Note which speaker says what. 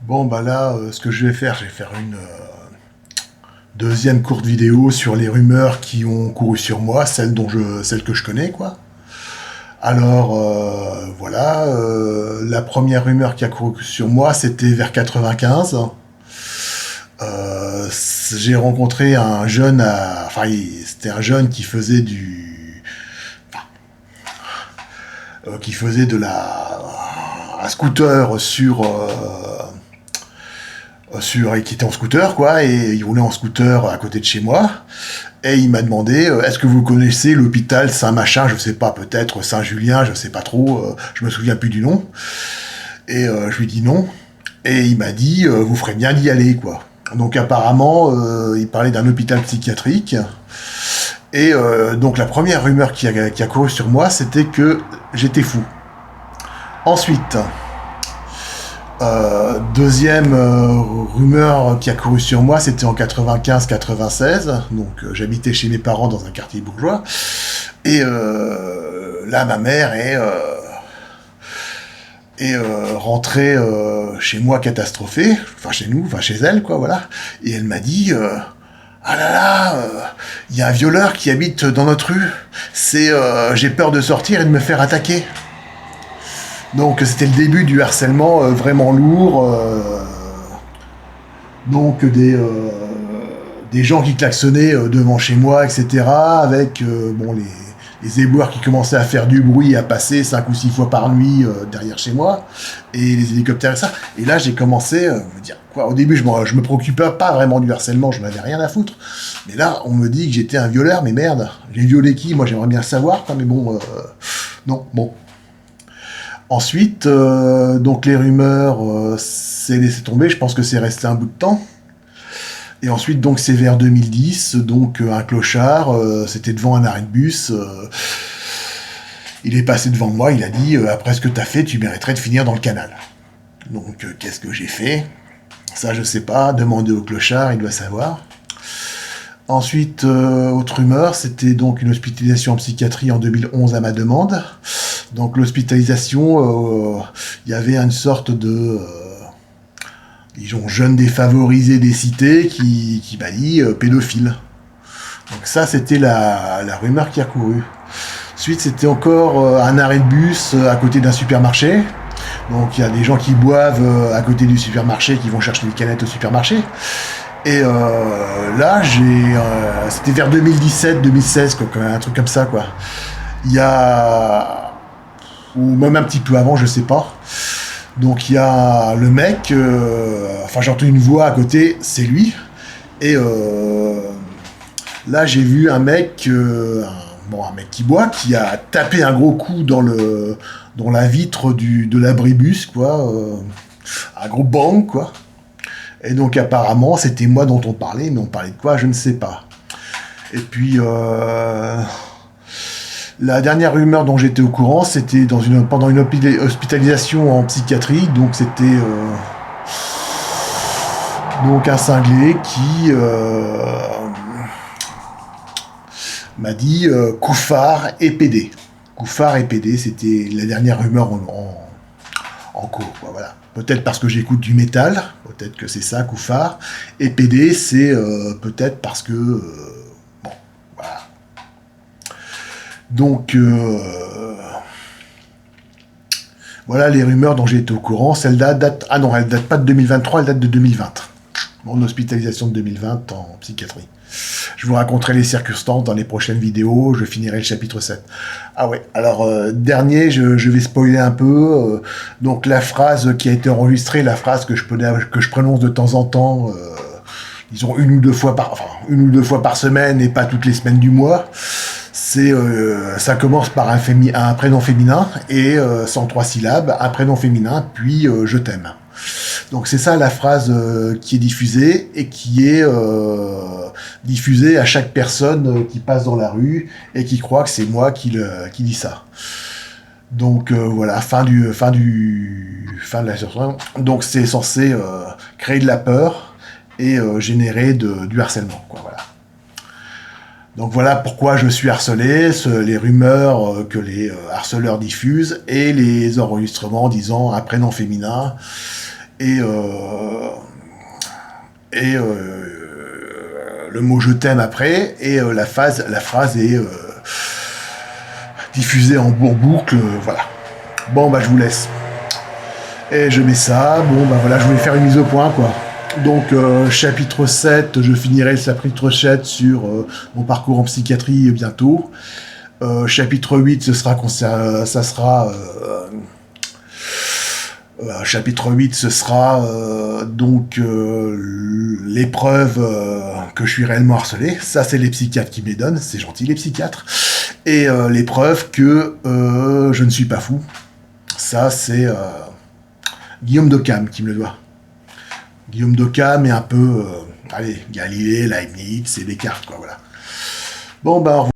Speaker 1: Bon, bah là, ce que je vais faire une deuxième courte vidéo sur les rumeurs qui ont couru sur moi, celles que je connais, quoi. Alors, voilà, la première rumeur qui a couru sur moi, c'était vers 95. J'ai rencontré un jeune, c'était un jeune qui faisait qui faisait de la, un scooter et qui était en scooter, quoi, et il roulait en scooter à côté de chez moi. Et il m'a demandé, est-ce que vous connaissez l'hôpital Saint-Machin, je sais pas, peut-être Saint-Julien, je sais pas trop, je me souviens plus du nom. Et je lui dis non. Et il m'a dit, vous ferez bien d'y aller, quoi. Donc apparemment, il parlait d'un hôpital psychiatrique. Et donc la première rumeur qui a couru sur moi, c'était que j'étais fou. Ensuite, deuxième rumeur qui a couru sur moi, c'était en 95-96. Donc j'habitais chez mes parents dans un quartier bourgeois. Et là, ma mère est rentrée chez moi catastrophée, enfin chez nous, enfin chez elle, quoi, voilà. Et elle m'a dit, ah là là, il y a un violeur qui habite dans notre rue. J'ai peur de sortir et de me faire attaquer. Donc c'était le début du harcèlement vraiment lourd. Donc des gens qui klaxonnaient devant chez moi, etc. Avec bon les éboueurs qui commençaient à faire du bruit, à passer 5 ou 6 fois par nuit derrière chez moi, et les hélicoptères et ça. Et là j'ai commencé à me dire, quoi, au début je me préoccupais pas vraiment du harcèlement, je n'avais rien à foutre. Mais là on me dit que j'étais un violeur, mais merde, j'ai violé qui? Moi j'aimerais bien le savoir, quoi, mais bon, non, bon. Ensuite, donc les rumeurs, c'est laissé tomber. Je pense que c'est resté un bout de temps. Et ensuite, donc c'est vers 2010, donc un clochard, c'était devant un arrêt de bus. Il est passé devant moi, il a dit après ce que t'as fait, tu mériterais de finir dans le canal. Donc qu'est-ce que j'ai fait? Ça, je sais pas. Demandez au clochard, il doit savoir. Ensuite, autre rumeur, c'était donc une hospitalisation en psychiatrie en 2011 à ma demande. Donc l'hospitalisation, il y avait une sorte de disons jeune défavorisé des cités qui m'a dit pédophile. Donc ça c'était la rumeur qui a couru. Ensuite c'était encore un arrêt de bus à côté d'un supermarché. Donc il y a des gens qui boivent à côté du supermarché, qui vont chercher des canettes au supermarché. Et là c'était vers 2017-2016, quoi, un truc comme ça, quoi. Il y a ou même un petit peu avant, je sais pas. Donc il y a le mec, enfin j'ai entendu une voix à côté, c'est lui. Et là j'ai vu un mec, un mec qui boit, qui a tapé un gros coup dans la vitre de l'abribus, quoi. Un gros bang, quoi. Et donc apparemment c'était moi dont on parlait, mais on parlait de quoi, je ne sais pas. Et puis la dernière rumeur dont j'étais au courant, c'était pendant une hospitalisation en psychiatrie, donc c'était donc un cinglé qui m'a dit Couffard et PD. Couffard et PD, c'était la dernière rumeur en cours, quoi, voilà. Peut-être parce que j'écoute du métal, peut-être que c'est ça, Couffard. Et PD, c'est peut-être parce que bon, voilà. Donc, voilà les rumeurs dont j'ai été au courant. Celle-là date... Ah non, elle date pas de 2023, elle date de 2020. Mon hospitalisation de 2020 en psychiatrie. Je vous raconterai les circonstances dans les prochaines vidéos. Je finirai le chapitre 7. Ah ouais, alors, dernier, je vais spoiler un peu. Donc, la phrase qui a été enregistrée, la phrase que je prononce de temps en temps... disons une ou deux fois par semaine et pas toutes les semaines du mois. Ça commence par un prénom féminin et sans 3 syllabes, un prénom féminin, puis je t'aime. Donc c'est ça la phrase qui est diffusée et qui est diffusée à chaque personne qui passe dans la rue et qui croit que c'est moi qui dit ça. Donc voilà, fin de la chanson. Donc c'est censé créer de la peur et générer du harcèlement, quoi, voilà. Donc voilà pourquoi je suis harcelé, les rumeurs que les harceleurs diffusent et les enregistrements disant un prénom féminin et le mot je t'aime après, et la phrase est diffusée en boucle, voilà. Bon bah je vous laisse. Et je mets ça, bon bah voilà, je voulais faire une mise au point quoi. Donc chapitre 7, je finirai le chapitre 7 sur mon parcours en psychiatrie bientôt. Chapitre 8, chapitre 8, ce sera donc l'épreuve que je suis réellement harcelé. Ça, c'est les psychiatres qui me les donnent. C'est gentil, les psychiatres. Et l'épreuve que je ne suis pas fou. Ça, c'est Guillaume d'Occam qui me le doit. Guillaume d'Occam est un peu... allez, Galilée, Leibniz, c'est Descartes, quoi, voilà. Bon, bah, au revoir.